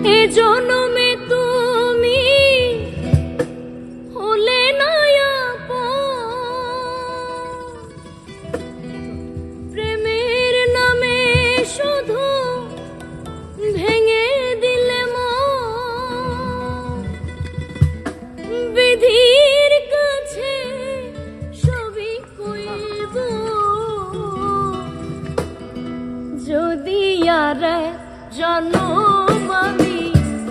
এ জনমে তুমি হলে না প্রেমের নামে শুধু ভেঙে দিলে বিধির কাছে সবই কইব যদি আর জনম আমি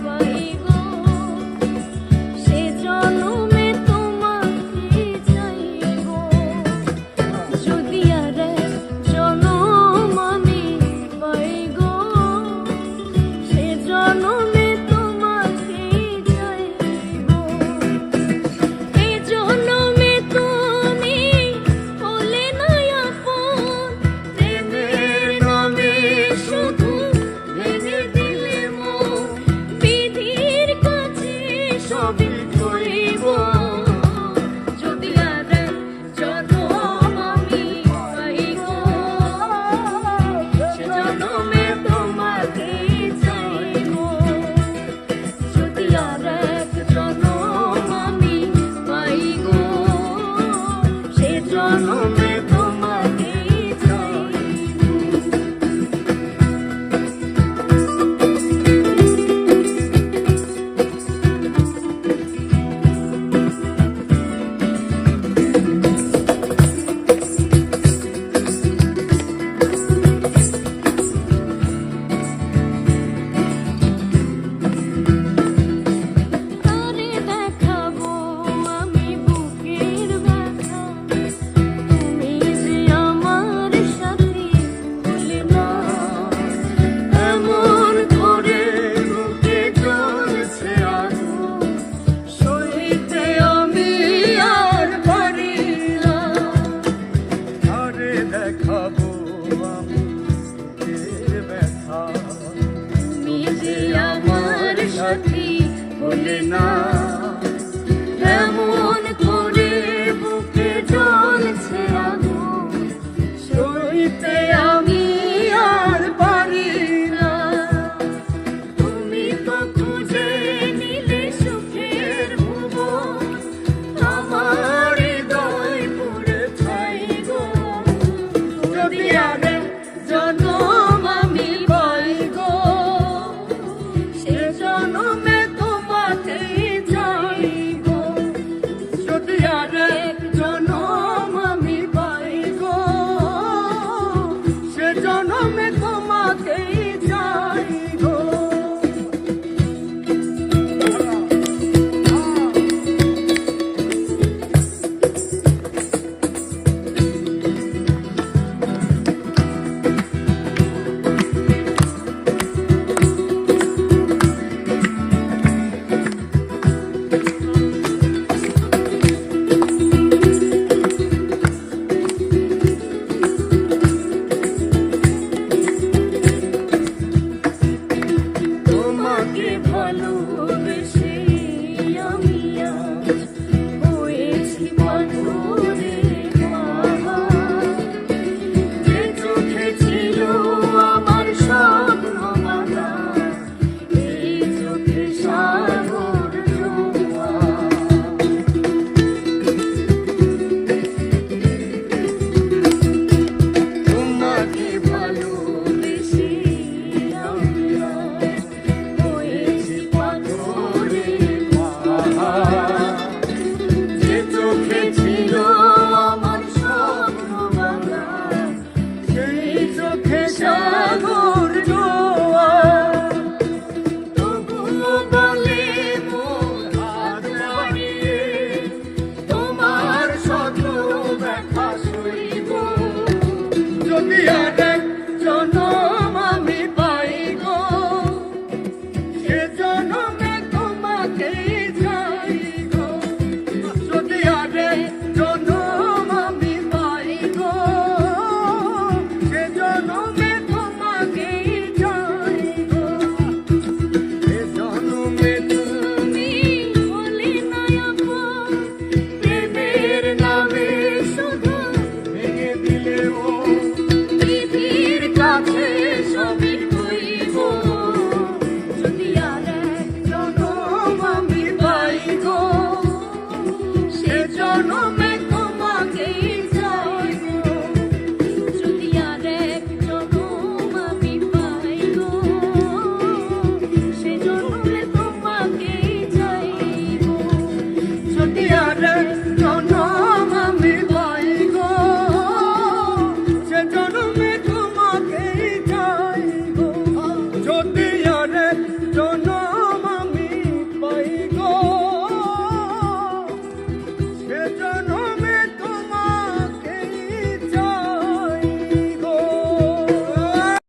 পাইব সে জনমে তোমাকে চাইব যদি আর জনম আমি পাইব সে জনমে তোমাকে চাইব এই জনমে তুমি হলে না আপন প্রেমের নামে শুধু ভেঙে দিলে মন বিধির কাছে সবই কইব যদি আর জনম আমি পাইব সে জনমে তোমাকে চাইব যদি আর জনম আমি পাইব সে জনমে তোমাকে চাইব। তারে দেখাবো আমি বুকের ব্যথা তুমি যে আমার সাথে হলে না এমন করে বুকে জ্বলছে আগুন সইতে আমি আর পারি না আরে দেখাবো আমি বুকের ব্যথা তুমি যে আমার সাথে হলে না